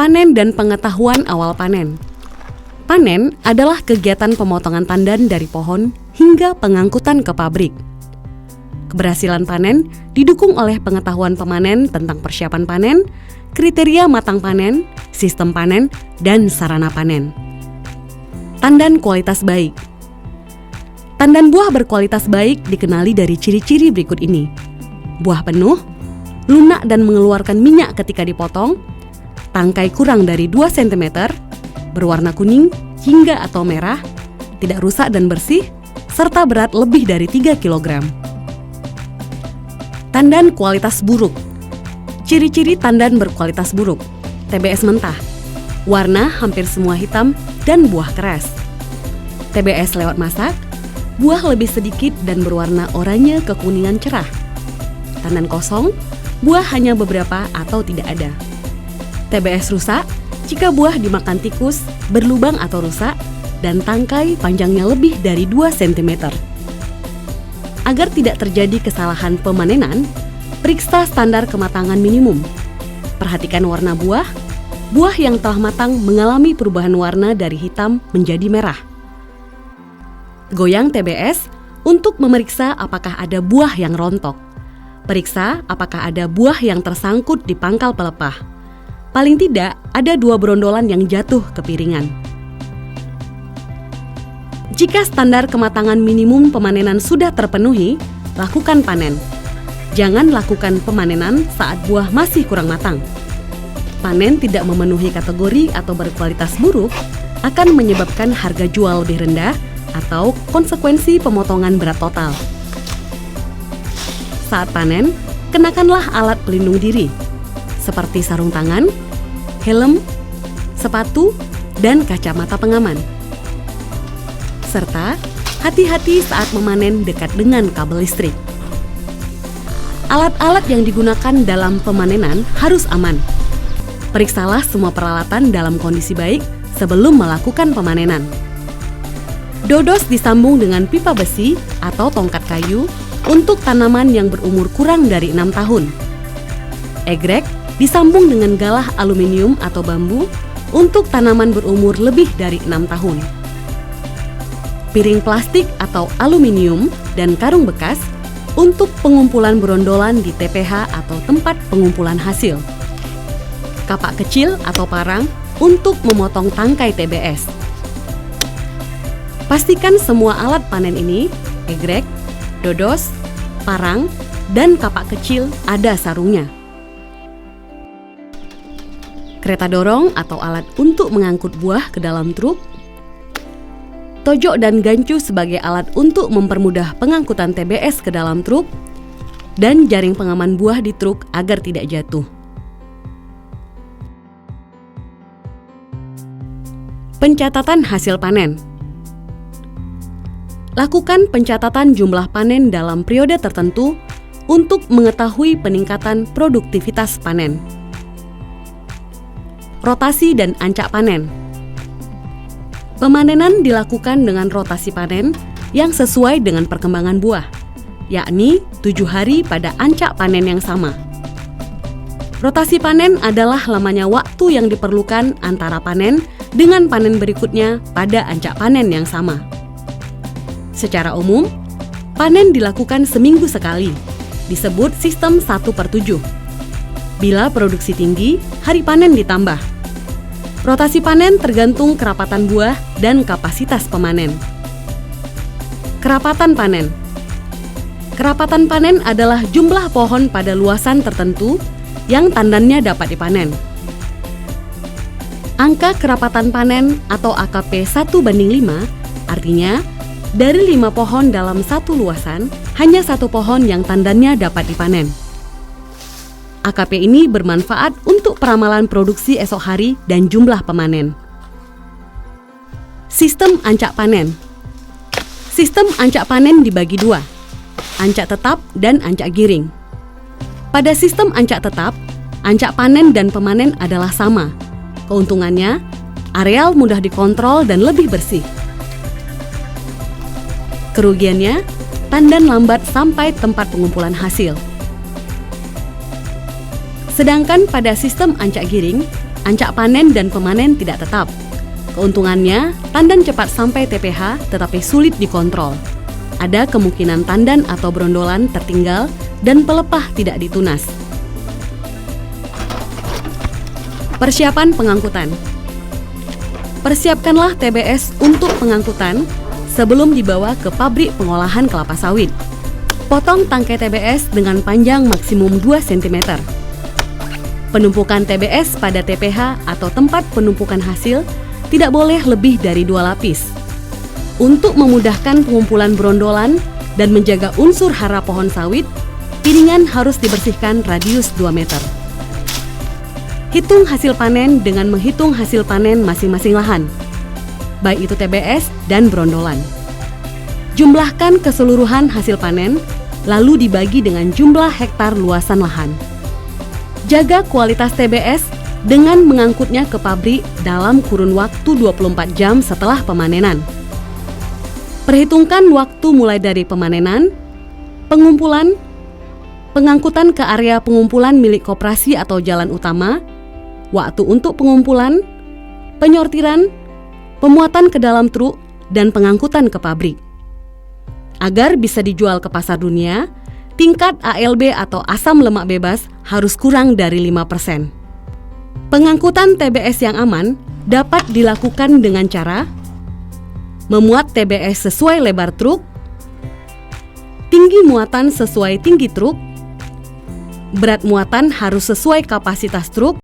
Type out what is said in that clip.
Panen dan pengetahuan awal panen. Panen adalah kegiatan pemotongan tandan dari pohon hingga pengangkutan ke pabrik. Keberhasilan panen didukung oleh pengetahuan pemanen tentang persiapan panen, kriteria matang panen, sistem panen, dan sarana panen. Tandan kualitas baik. Tandan buah berkualitas baik dikenali dari ciri-ciri berikut ini. Buah penuh, lunak dan mengeluarkan minyak ketika dipotong, tangkai kurang dari 2 cm, berwarna kuning hingga atau merah, tidak rusak dan bersih, serta berat lebih dari 3 kg. Tandan kualitas buruk. Ciri-ciri tandan berkualitas buruk. TBS mentah. Warna hampir semua hitam dan buah keras. TBS lewat masak. Buah lebih sedikit dan berwarna oranye kekuningan cerah. Tandan kosong. Buah hanya beberapa atau tidak ada. TBS rusak jika buah dimakan tikus, berlubang atau rusak, dan tangkai panjangnya lebih dari 2 cm. Agar tidak terjadi kesalahan pemanenan, periksa standar kematangan minimum. Perhatikan warna buah. Buah yang telah matang mengalami perubahan warna dari hitam menjadi merah. Goyang TBS untuk memeriksa apakah ada buah yang rontok. Periksa apakah ada buah yang tersangkut di pangkal pelepah. Paling tidak ada 2 brondolan yang jatuh ke piringan. Jika standar kematangan minimum pemanenan sudah terpenuhi, lakukan panen. Jangan lakukan pemanenan saat buah masih kurang matang. Panen tidak memenuhi kategori atau berkualitas buruk akan menyebabkan harga jual lebih rendah atau konsekuensi pemotongan berat total. Saat panen, kenakanlah alat pelindung diri seperti sarung tangan, helm, sepatu, dan kacamata pengaman. Serta hati-hati saat memanen dekat dengan kabel listrik. Alat-alat yang digunakan dalam pemanenan harus aman. Periksalah semua peralatan dalam kondisi baik sebelum melakukan pemanenan. Dodos disambung dengan pipa besi atau tongkat kayu untuk tanaman yang berumur kurang dari 6 tahun. Egrek disambung dengan galah aluminium atau bambu untuk tanaman berumur lebih dari 6 tahun. Piring plastik atau aluminium dan karung bekas untuk pengumpulan brondolan di TPH atau tempat pengumpulan hasil. Kapak kecil atau parang untuk memotong tangkai TBS. Pastikan semua alat panen ini, egrek, dodos, parang, dan kapak kecil ada sarungnya. Kereta dorong atau alat untuk mengangkut buah ke dalam truk. Tojok dan gancu sebagai alat untuk mempermudah pengangkutan TBS ke dalam truk. Dan jaring pengaman buah di truk agar tidak jatuh. Pencatatan hasil panen. Lakukan pencatatan jumlah panen dalam periode tertentu untuk mengetahui peningkatan produktivitas panen. Rotasi dan ancak panen. Pemanenan dilakukan dengan rotasi panen yang sesuai dengan perkembangan buah, yakni 7 hari pada ancak panen yang sama. Rotasi panen adalah lamanya waktu yang diperlukan antara panen dengan panen berikutnya pada ancak panen yang sama. Secara umum, panen dilakukan seminggu sekali, disebut sistem 1/7. Bila produksi tinggi, hari panen ditambah. Rotasi panen tergantung kerapatan buah dan kapasitas pemanen. Kerapatan panen. Kerapatan panen adalah jumlah pohon pada luasan tertentu yang tandannya dapat dipanen. Angka kerapatan panen atau AKP 1/5 artinya dari 5 pohon dalam satu luasan, hanya 1 pohon yang tandannya dapat dipanen. AKP ini bermanfaat untuk peramalan produksi esok hari dan jumlah pemanen. Sistem ancak panen. Sistem ancak panen dibagi 2, ancak tetap dan ancak giring. Pada sistem ancak tetap, ancak panen dan pemanen adalah sama. Keuntungannya, areal mudah dikontrol dan lebih bersih. Kerugiannya, tandan lambat sampai tempat pengumpulan hasil. Sedangkan pada sistem ancak giring, ancak panen dan pemanen tidak tetap. Keuntungannya, tandan cepat sampai TPH tetapi sulit dikontrol. Ada kemungkinan tandan atau brondolan tertinggal dan pelepah tidak ditunas. Persiapan pengangkutan. Persiapkanlah TBS untuk pengangkutan sebelum dibawa ke pabrik pengolahan kelapa sawit. Potong tangkai TBS dengan panjang maksimum 2 cm. Penumpukan TBS pada TPH atau tempat penumpukan hasil tidak boleh lebih dari 2 lapis. Untuk memudahkan pengumpulan brondolan dan menjaga unsur hara pohon sawit, piringan harus dibersihkan radius 2 meter. Hitung hasil panen dengan menghitung hasil panen masing-masing lahan, baik itu TBS dan brondolan. Jumlahkan keseluruhan hasil panen, lalu dibagi dengan jumlah hektar luasan lahan. Jaga kualitas TBS dengan mengangkutnya ke pabrik dalam kurun waktu 24 jam setelah pemanenan. Perhitungkan waktu mulai dari pemanenan, pengumpulan, pengangkutan ke area pengumpulan milik koperasi atau jalan utama, waktu untuk pengumpulan, penyortiran, pemuatan ke dalam truk, dan pengangkutan ke pabrik. Agar bisa dijual ke pasar dunia, tingkat ALB atau asam lemak bebas harus kurang dari 5%. Pengangkutan TBS yang aman dapat dilakukan dengan cara memuat TBS sesuai lebar truk, tinggi muatan sesuai tinggi truk, berat muatan harus sesuai kapasitas truk,